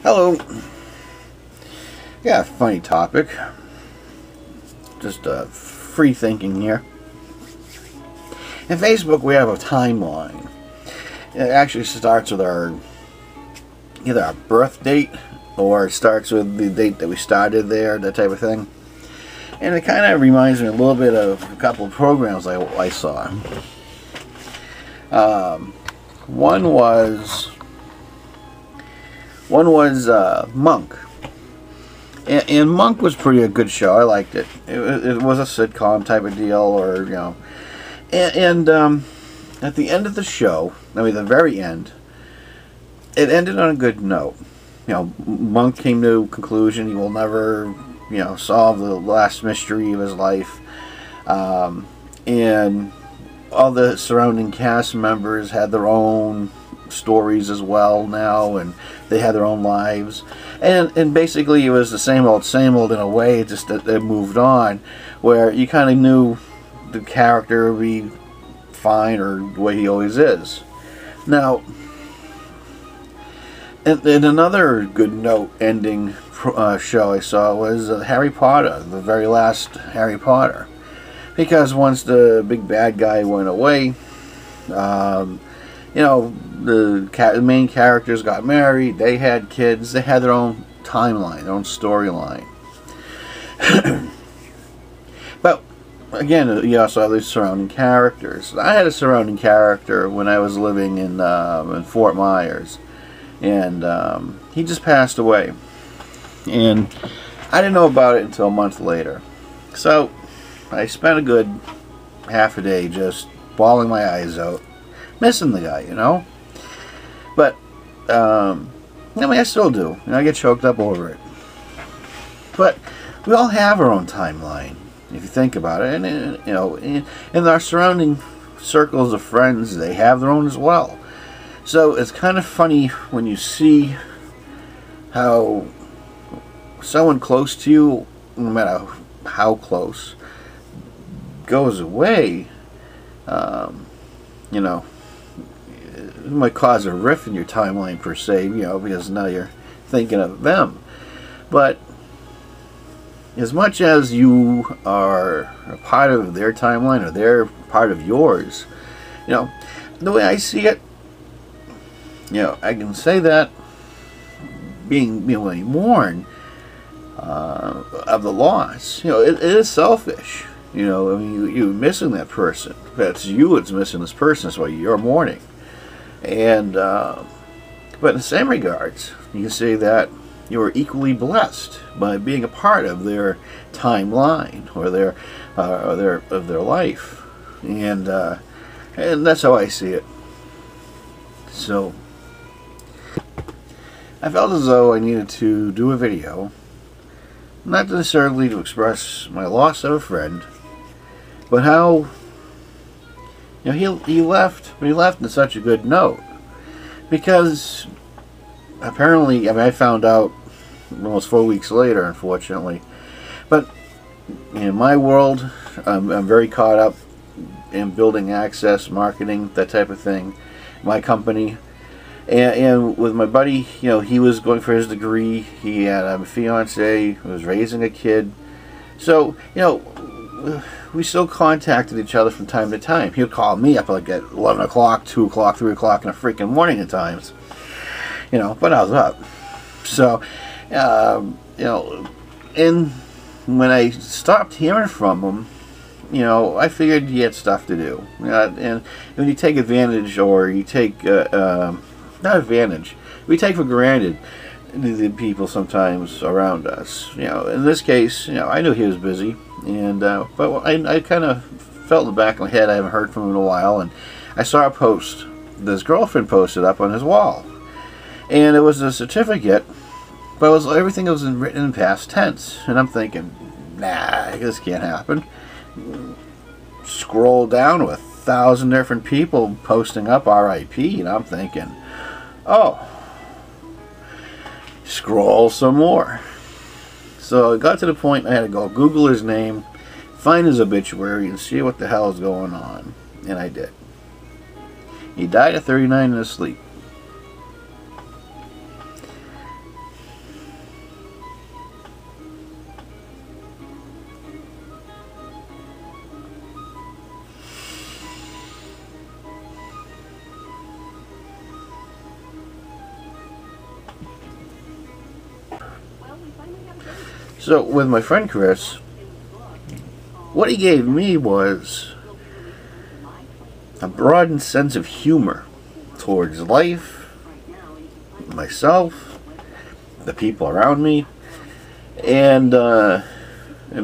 Hello. Yeah, funny topic. Just free thinking here. In Facebook, we have a timeline. It actually starts with either our birth date or it starts with the date that we started there, that type of thing. And it kind of reminds me a little bit of a couple of programs I saw. One was Monk. And Monk was a good show. I liked it. It was a sitcom type of deal, or and at the end of the show, I mean the very end, it ended on a good note. Monk came to a conclusion. He will never, solve the last mystery of his life, and all the surrounding cast members had their own stories as well now, and they had their own lives, and basically it was the same old in a way, just that it moved on, where you kind of knew the character would be fine or the way he always is. Now, and another good note ending show I saw was Harry Potter, the very last Harry Potter, because once the big bad guy went away, the main characters got married, they had kids, they had their own timeline, their own storyline. But again, you also have these surrounding characters. I had a surrounding character when I was living in Fort Myers, and he just passed away, and I didn't know about it until a month later. So I spent a good half a day just bawling my eyes out, missing the guy, But, I still do. I get choked up over it. But we all have our own timeline, if you think about it. And our surrounding circles of friends, they have their own as well. So it's kind of funny when you see how someone close to you, no matter how close, goes away. It might cause a rift in your timeline per se, because now you're thinking of them. But as much as you are a part of their timeline or they're part of yours, the way I see it, I can say that being when you mourn of the loss, it is selfish. You're missing that person. That's you that's missing this person. That's why you're mourning. And but in the same regards, you can say that you are equally blessed by being a part of their timeline or their life, and that's how I see it. So I felt as though I needed to do a video, not necessarily to express my loss of a friend, but how he left, but he left in such a good note, because apparently, I found out almost 4 weeks later, unfortunately, but in my world, I'm very caught up in building access, marketing, that type of thing, my company, and with my buddy, he was going for his degree, he had a fiance, was raising a kid, so, we still contacted each other from time to time. He would call me up like at 11 o'clock, 2 o'clock, 3 o'clock in the freaking morning at times. But I was up. So, and when I stopped hearing from him, I figured he had stuff to do. And when you take advantage, or you take, not advantage, we take for granted the people sometimes around us. In this case, I knew he was busy. And but I kind of felt in the back of my head, I haven't heard from him in a while, and I saw a post that his girlfriend posted up on his wall, and it was a certificate, but everything was written in past tense, and I'm thinking, nah, this can't happen. Scroll down with 1,000 different people posting up RIP, and I'm thinking, oh, scroll some more. So it got to the point I had to go Google his name, find his obituary, and see what the hell is going on. And I did. He died at 39 in his sleep. So with my friend Chris, what he gave me was a broadened sense of humor towards life, myself, the people around me, and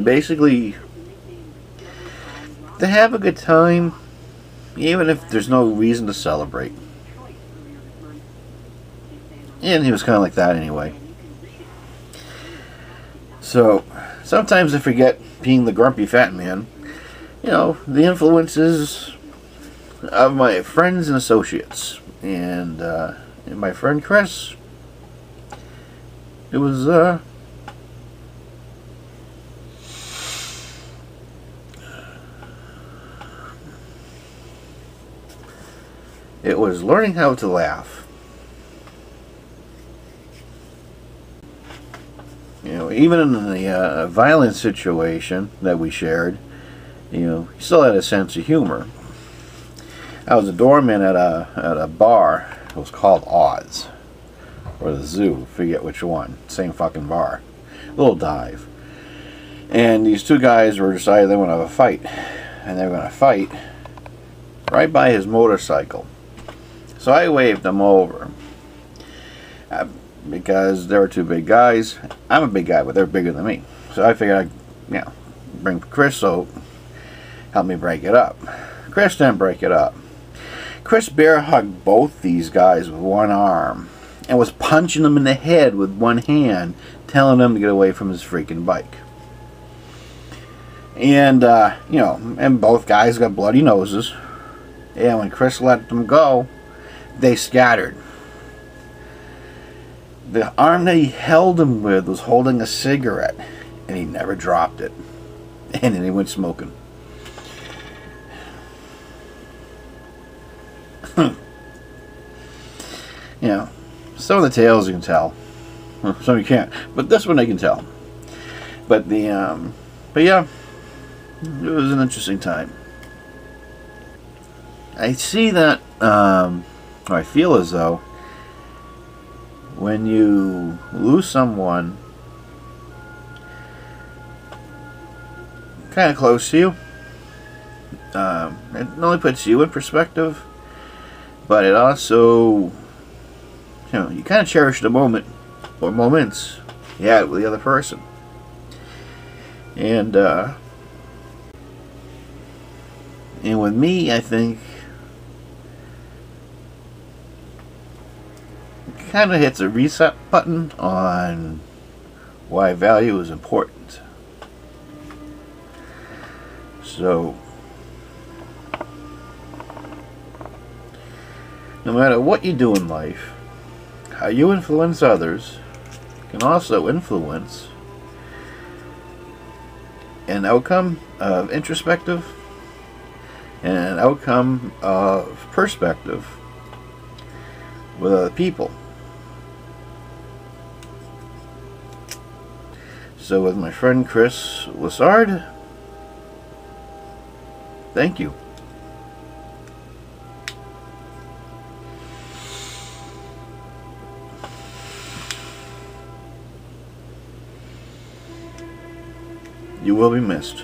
basically to have a good time, even if there's no reason to celebrate. And he was kind of like that anyway. So sometimes I forget being the grumpy fat man. You know, the influences of my friends and associates, and my friend Chris. It was learning how to laugh. You know, even in the violent situation that we shared, you know, he still had a sense of humor. I was a doorman at a bar. It was called Oz, or the Zoo. Forget which one. Same fucking bar. Little dive. And these two guys were decided they want to have a fight, and they were going to fight right by his motorcycle. So I waved them over. Because they were two big guys. I'm a big guy, but they're bigger than me. So I figured I'd, you know, bring Chris so help me break it up. Chris didn't break it up. Chris bear hugged both these guys with one arm and was punching them in the head with one hand, telling them to get away from his freaking bike. And, you know, and both guys got bloody noses. And when Chris let them go, they scattered. The arm that he held him with was holding a cigarette, and he never dropped it. And then he went smoking. You know, some of the tales you can tell, some you can't, but this one I can tell. But yeah, it was an interesting time. I see that, or I feel as though, when you lose someone kind of close to you, it not only puts you in perspective, but it also, you know, you kind of cherish the moment or moments you had with the other person. And with me, I think kind of hits a reset button on why value is important. So, no matter what you do in life, how you influence others can also influence an outcome of introspective and an outcome of perspective with other people. So with my friend Chris Lessard, thank you. You will be missed.